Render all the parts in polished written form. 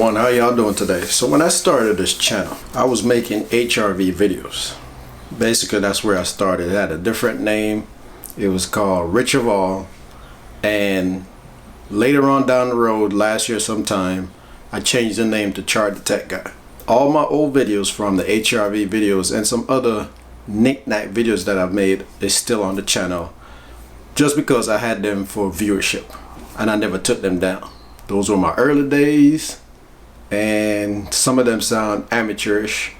everyone, how y'all doing today? So when I started this channel, I was making HRV videos. Basically that's where I started. It had a different name. It was called Rich of All, and later on down the road, last year sometime, I changed the name to Chard the Tech Guy. All my old videos from the HRV videos and some other knick-knack videos that I've made is still on the channel, just because I had them for viewership and I never took them down. Those were my early days, and some of them sound amateurish,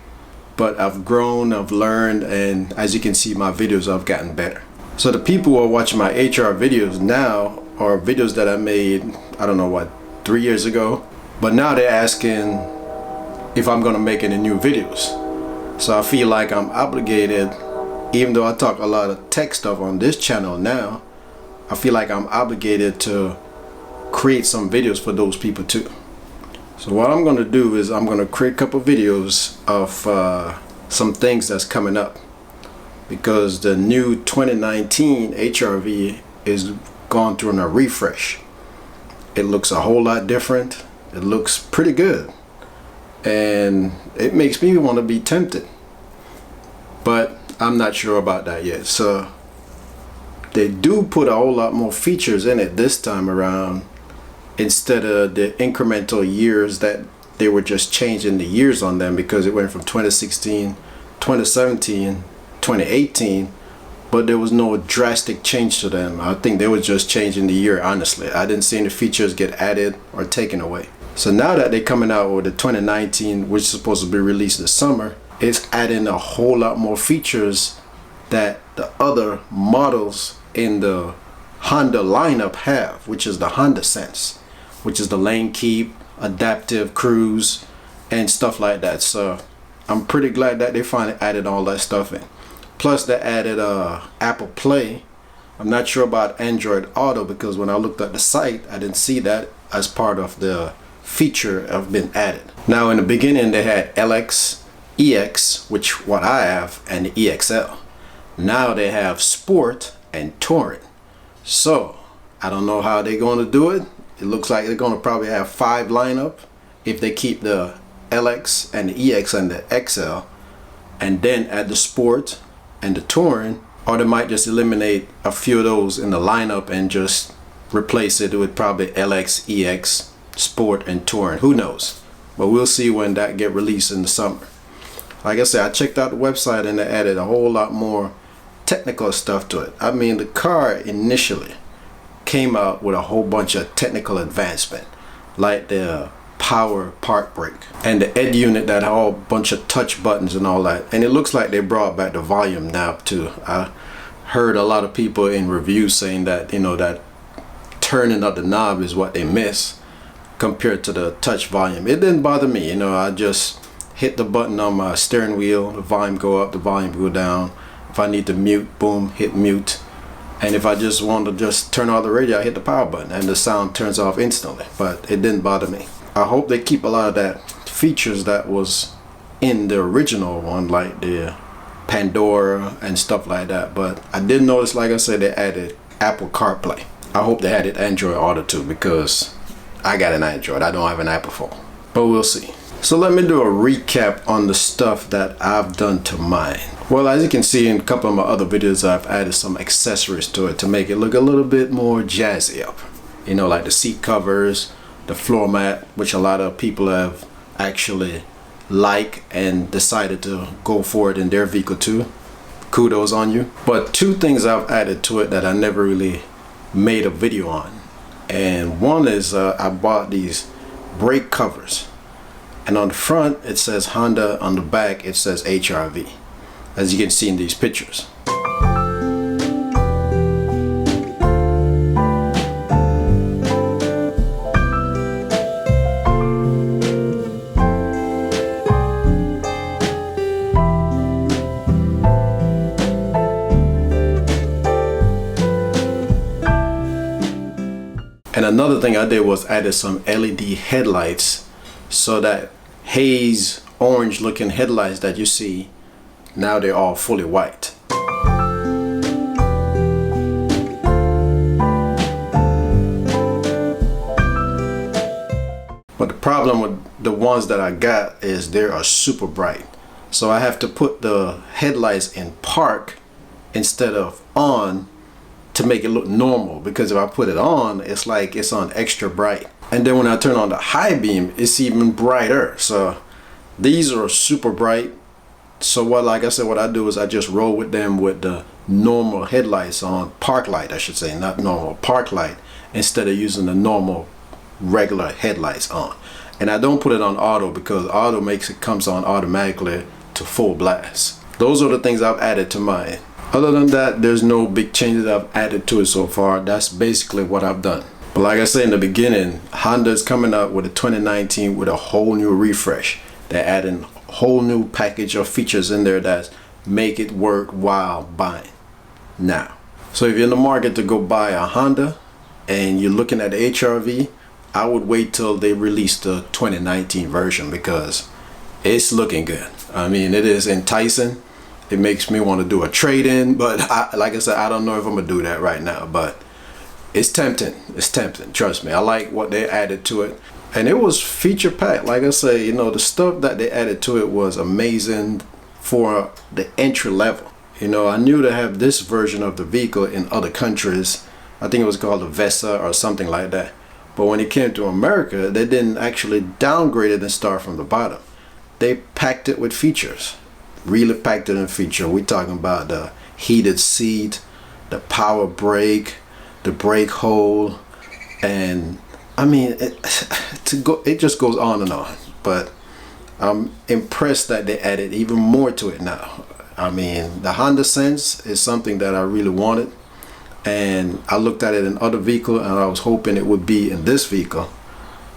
but I've grown, I've learned, and as you can see, my videos have gotten better. So the people who are watching my HR videos now are videos that I made, I don't know what, 3 years ago, but now they're asking if I'm gonna make any new videos. So I feel like I'm obligated, even though I talk a lot of tech stuff on this channel now, I feel like I'm obligated to create some videos for those people too. So what I'm gonna do is I'm gonna create a couple videos of some things that's coming up, because the new 2019 HRV is gone through a refresh. It looks a whole lot different. It looks pretty good, and it makes me want to be tempted, but I'm not sure about that yet. So they do put a whole lot more features in it this time around, instead of the incremental years that they were just changing the years on them, because it went from 2016, 2017, 2018, but there was no drastic change to them. I think they were just changing the year, honestly. I didn't see any features get added or taken away. So now that they're coming out with the 2019, which is supposed to be released this summer, it's adding a whole lot more features that the other models in the Honda lineup have, which is the Honda Sense, which is the lane keep, adaptive cruise, and stuff like that. So I'm pretty glad that they finally added all that stuff in. Plus they added Apple Play. I'm not sure about Android Auto, because when I looked at the site, I didn't see that as part of the feature have been added. Now in the beginning they had LX, EX, which what I have, and the EXL. Now they have Sport and Touring. So I don't know how they're going to do it. It looks like they're going to probably have 5 lineup if they keep the LX and the EX and the XL, and then add the Sport and the Touring, or they might just eliminate a few of those in the lineup and just replace it with probably LX, EX, Sport, and Touring. Who knows? But we'll see when that get released in the summer. Like I said, I checked out the website and they added a whole lot more technical stuff to it. I mean, the car initially came out with a whole bunch of technical advancement, like the power park brake and the ED unit that had a whole bunch of touch buttons and all that. And it looks like they brought back the volume knob too. I heard a lot of people in reviews saying that, you know, that turning of the knob is what they miss compared to the touch volume. It didn't bother me, you know. I just hit the button on my steering wheel, the volume go up, the volume go down. If I need to mute, boom, hit mute. And if I just want to just turn off the radio, I hit the power button and the sound turns off instantly. But it didn't bother me. I hope they keep a lot of that features that was in the original one, like the Pandora and stuff like that. But I did notice, like I said, they added Apple CarPlay. I hope they added Android Auto too, because I got an Android. I don't have an Apple phone. But we'll see. So let me do a recap on the stuff that I've done to mine. Well, as you can see in a couple of my other videos, I've added some accessories to it to make it look a little bit more jazzy up. You know, like the seat covers, the floor mat, which a lot of people have actually liked and decided to go for it in their vehicle too. Kudos on you. But 2 things I've added to it that I never really made a video on. And one is I bought these brake covers. And on the front it says Honda, on the back it says HRV, as you can see in these pictures. And another thing I did was added some LED headlights, so that haze orange looking headlights that you see, now they're all fully white. But the problem with the ones that I got is they are super bright. So I have to put the headlights in park instead of on to make it look normal, because if I put it on, it's like it's on extra bright. And then when I turn on the high beam, it's even brighter. So these are super bright. So like I said, what I do is I just roll with them with the normal headlights on, park light I should say, not normal, park light, instead of using the normal regular headlights on. And I don't put it on auto because auto comes on automatically to full blast. Those are the things I've added to mine. Other than that, there's no big changes I've added to it so far. That's basically what I've done. But like I said in the beginning, Honda is coming up with a 2019 with a whole new refresh. They're adding a whole new package of features in there that make it worthwhile buying now. So if you're in the market to go buy a Honda and you're looking at the HRV, I would wait till they release the 2019 version because it's looking good. I mean, it is enticing. It makes me want to do a trade-in, but like I said, I don't know if I'm gonna do that right now, but it's tempting. It's tempting, trust me. I like what they added to it, and it was feature packed. Like I say, you know, the stuff that they added to it was amazing for the entry level. You know, I knew to have this version of the vehicle in other countries. I think it was called a Vesa or something like that. But when it came to America, they didn't actually downgrade it and start from the bottom. They packed it with features. Really packed it in feature. We're talking about the heated seat, the power brake, the brake hole, and I mean it just goes on and on. But I'm impressed that they added even more to it now. I mean, the Honda Sense is something that I really wanted, and I looked at it in other vehicles and I was hoping it would be in this vehicle,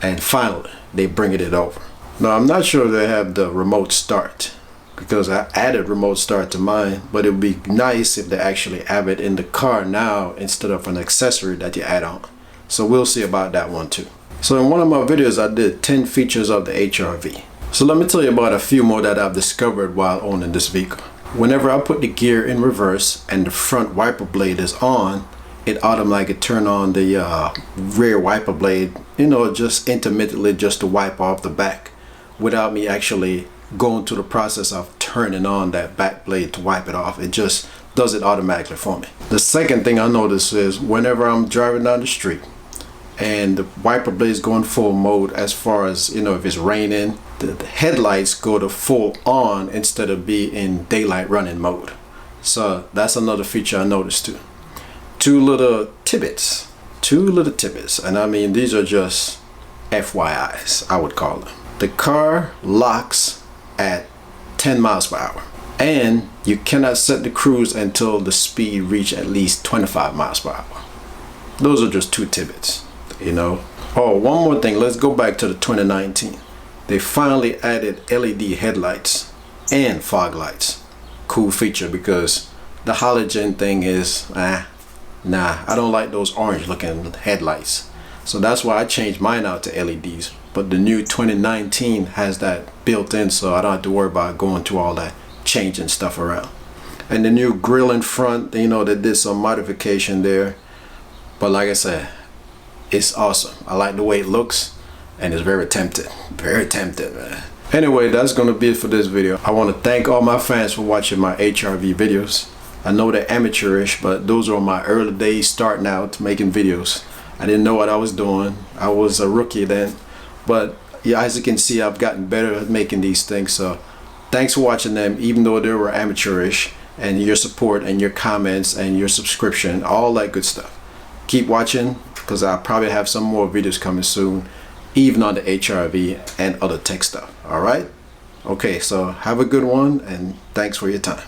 and finally they bring it over. Now I'm not sure they have the remote start, because I added remote start to mine, but it would be nice if they actually have it in the car now instead of an accessory that you add on. So we'll see about that one too. So in one of my videos I did 10 features of the HRV. So let me tell you about a few more that I've discovered while owning this vehicle. Whenever I put the gear in reverse and the front wiper blade is on, it automatically turn on the rear wiper blade, you know, just intermittently, just to wipe off the back without me actually going through the process of turning on that back blade to wipe it off. It just does it automatically for me. The second thing I notice is whenever I'm driving down the street and the wiper blade is going full mode, as far as, you know, if it's raining, the headlights go to full on instead of be in daylight running mode. So that's another feature I noticed too. Two little tidbits, and I mean, these are just FYIs, I would call them. The car locks at 10 miles per hour, and you cannot set the cruise until the speed reach at least 25 miles per hour. Those are just two tidbits, you know. Oh, one more thing, let's go back to the 2019. They finally added LED headlights and fog lights. Cool feature, because the halogen thing is nah, I don't like those orange looking headlights. So that's why I changed mine out to LEDs. But the new 2019 has that built in, so I don't have to worry about going through all that changing stuff around. And the new grille in front, you know, they did some modification there. But like I said, it's awesome. I like the way it looks, and it's very tempting. Very tempting, man. Anyway, that's gonna be it for this video. I want to thank all my fans for watching my HRV videos. I know they're amateurish, but those are my early days starting out making videos. I didn't know what I was doing. I was a rookie then. But yeah, as you can see, I've gotten better at making these things. So thanks for watching them, even though they were amateurish, and your support and your comments and your subscription, all that good stuff. Keep watching, because I'll probably have some more videos coming soon, even on the HRV and other tech stuff. All right? Okay, so have a good one, and thanks for your time.